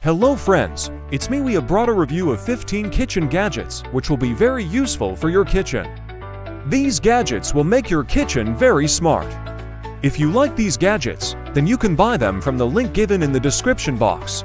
Hello friends, it's me. We have brought a review of 15 kitchen gadgets which will be very useful for your kitchen. These gadgets will make your kitchen very smart. If you like these gadgets, then you can buy them from the link given in the description box.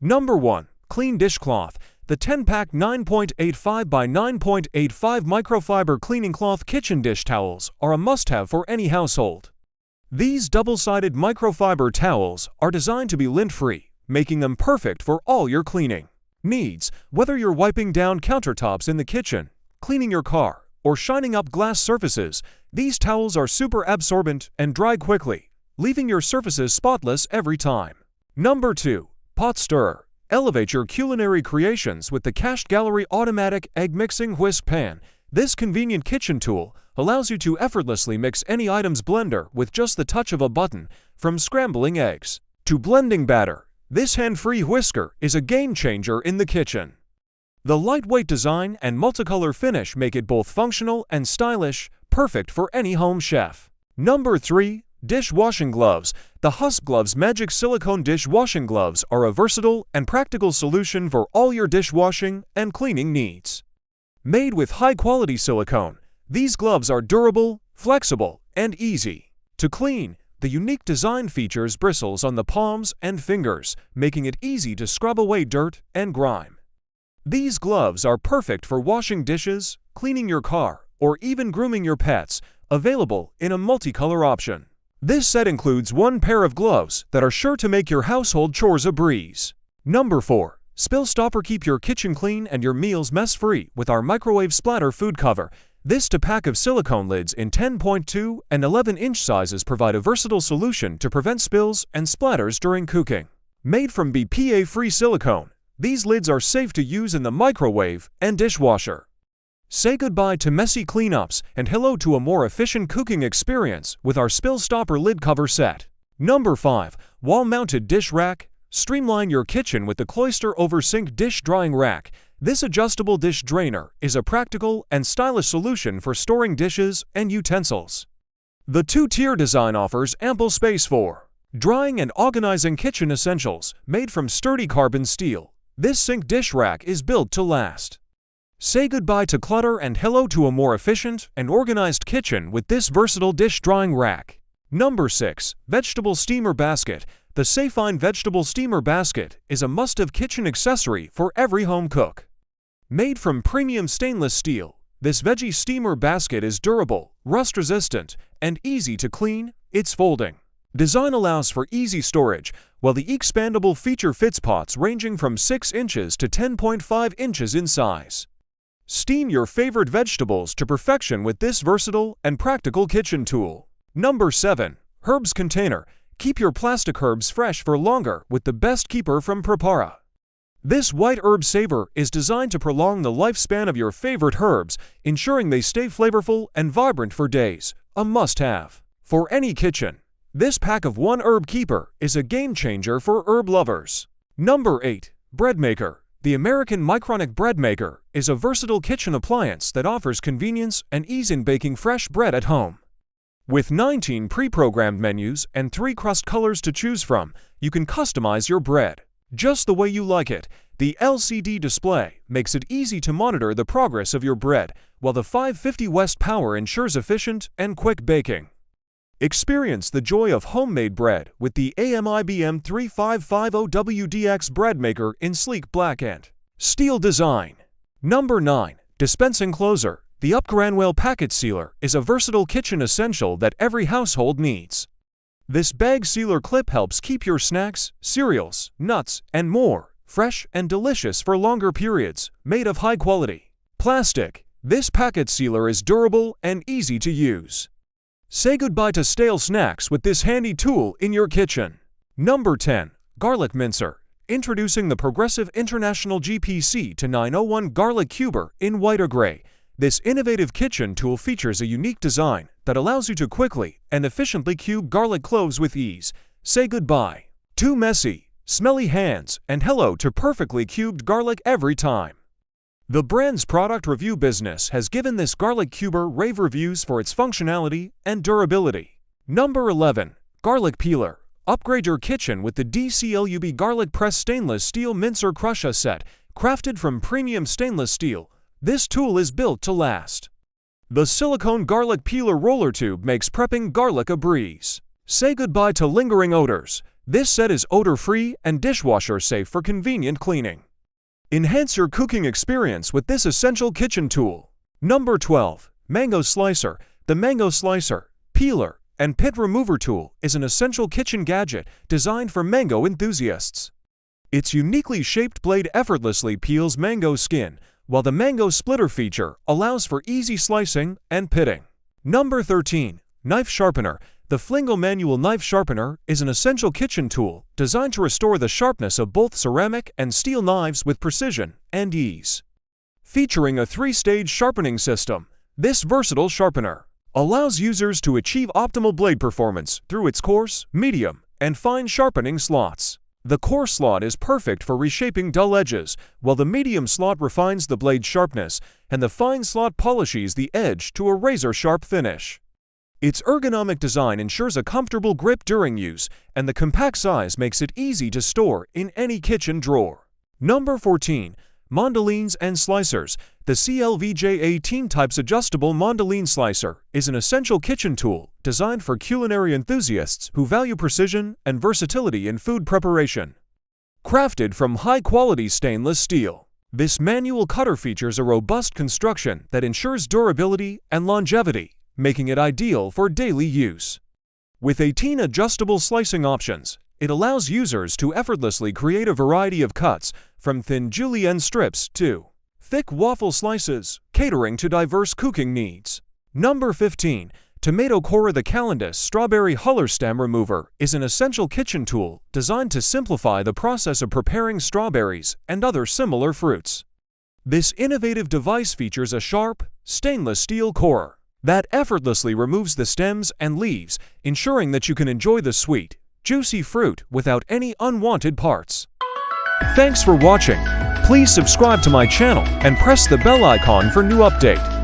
Number 1. Clean Dishcloth. The 10-pack 9.85 by 9.85 microfiber cleaning cloth kitchen dish towels are a must-have for any household. These double-sided microfiber towels are designed to be lint-free, making them perfect for all your cleaning needs. Whether you're wiping down countertops in the kitchen, cleaning your car, or shining up glass surfaces, these towels are super absorbent and dry quickly, leaving your surfaces spotless every time. Number 2. Pot Stirrer. Elevate your culinary creations with the Cached Gallery Automatic Egg Mixing Whisk Pan. This convenient kitchen tool allows you to effortlessly mix any item's blender with just the touch of a button. From scrambling eggs to blending batter, this hand-free whisker is a game-changer in the kitchen. The lightweight design and multicolor finish make it both functional and stylish, perfect for any home chef. Number 3. Dishwashing Gloves. The Husp Gloves Magic Silicone Dishwashing Gloves are a versatile and practical solution for all your dishwashing and cleaning needs. Made with high-quality silicone, these gloves are durable, flexible, and easy to clean. The unique design features bristles on the palms and fingers, making it easy to scrub away dirt and grime. These gloves are perfect for washing dishes, cleaning your car, or even grooming your pets, available in a multicolor option. This set includes one pair of gloves that are sure to make your household chores a breeze. Number 4. Spill Stopper. Keep your kitchen clean and your meals mess-free with our microwave splatter food cover. This 2-pack of silicone lids in 10.2 and 11-inch sizes provide a versatile solution to prevent spills and splatters during cooking. Made from BPA-free silicone, these lids are safe to use in the microwave and dishwasher. Say goodbye to messy cleanups and hello to a more efficient cooking experience with our Spill Stopper lid cover set. Number 5. Wall-mounted dish rack. Streamline your kitchen with the Cloister Over Sink Dish Drying Rack. This adjustable dish drainer is a practical and stylish solution for storing dishes and utensils. The 2-tier design offers ample space for drying and organizing kitchen essentials. Made from sturdy carbon steel, this sink dish rack is built to last. Say goodbye to clutter and hello to a more efficient and organized kitchen with this versatile dish drying rack. Number 6. Vegetable Steamer Basket. The Safine Vegetable Steamer Basket is a must-have kitchen accessory for every home cook. Made from premium stainless steel, this veggie steamer basket is durable, rust-resistant, and easy to clean. Its folding design allows for easy storage, while the expandable feature fits pots ranging from 6 inches to 10.5 inches in size. Steam your favorite vegetables to perfection with this versatile and practical kitchen tool. Number 7. Herbs Container. Keep your plastic herbs fresh for longer with the best keeper from Prepara. This white herb saver is designed to prolong the lifespan of your favorite herbs, ensuring they stay flavorful and vibrant for days. A must-have for any kitchen. This pack of 1 herb keeper is a game-changer for herb lovers. Number 8. Bread Maker. The American Micronic Bread Maker is a versatile kitchen appliance that offers convenience and ease in baking fresh bread at home. With 19 pre-programmed menus and 3 crust colors to choose from, you can customize your bread just the way you like it. The LCD display makes it easy to monitor the progress of your bread, while the 550 West power ensures efficient and quick baking. Experience the joy of homemade bread with the AMIBM 3550WDX Bread Maker in sleek black and steel design. Number 9. Dispensing Closer. The Upgranwell Packet Sealer is a versatile kitchen essential that every household needs. This bag sealer clip helps keep your snacks, cereals, nuts, and more fresh and delicious for longer periods. Made of high-quality plastic, this packet sealer is durable and easy to use. Say goodbye to stale snacks with this handy tool in your kitchen. Number 10. Garlic Mincer. Introducing the Progressive International GPC to 901 Garlic Cuber in white or gray. This innovative kitchen tool features a unique design that allows you to quickly and efficiently cube garlic cloves with ease. Say goodbye to messy, smelly hands and hello to perfectly cubed garlic every time. The brand's product review business has given this garlic cuber rave reviews for its functionality and durability. Number 11. Garlic Peeler. Upgrade your kitchen with the DCLUB Garlic Press Stainless Steel Mincer Crusher Set. Crafted from premium stainless steel, this tool is built to last. The silicone garlic peeler roller tube makes prepping garlic a breeze. Say goodbye to lingering odors. This set is odor-free and dishwasher-safe for convenient cleaning. Enhance your cooking experience with this essential kitchen tool. Number 12. Mango Slicer. The Mango Slicer, Peeler, and Pit Remover tool is an essential kitchen gadget designed for mango enthusiasts. Its uniquely shaped blade effortlessly peels mango skin, while the Mango Splitter feature allows for easy slicing and pitting. Number 13. Knife Sharpener. The Flingo Manual Knife Sharpener is an essential kitchen tool designed to restore the sharpness of both ceramic and steel knives with precision and ease. Featuring a 3-stage sharpening system, this versatile sharpener allows users to achieve optimal blade performance through its coarse, medium, and fine sharpening slots. The coarse slot is perfect for reshaping dull edges, while the medium slot refines the blade's sharpness, and the fine slot polishes the edge to a razor-sharp finish. Its ergonomic design ensures a comfortable grip during use, and the compact size makes it easy to store in any kitchen drawer. Number 14. Mandolines and Slicers. The CLVJ18 Types Adjustable Mandoline Slicer is an essential kitchen tool designed for culinary enthusiasts who value precision and versatility in food preparation. Crafted from high-quality stainless steel, this manual cutter features a robust construction that ensures durability and longevity, making it ideal for daily use. With 18 adjustable slicing options, it allows users to effortlessly create a variety of cuts, from thin julienne strips to thick waffle slices, catering to diverse cooking needs. Number 15. Tomato Cora. The Calendus Strawberry Huller Stem Remover is an essential kitchen tool designed to simplify the process of preparing strawberries and other similar fruits. This innovative device features a sharp, stainless steel core that effortlessly removes the stems and leaves, ensuring that you can enjoy the sweet, juicy fruit without any unwanted parts. Thanks for watching. Please subscribe to my channel and press the bell icon for new update.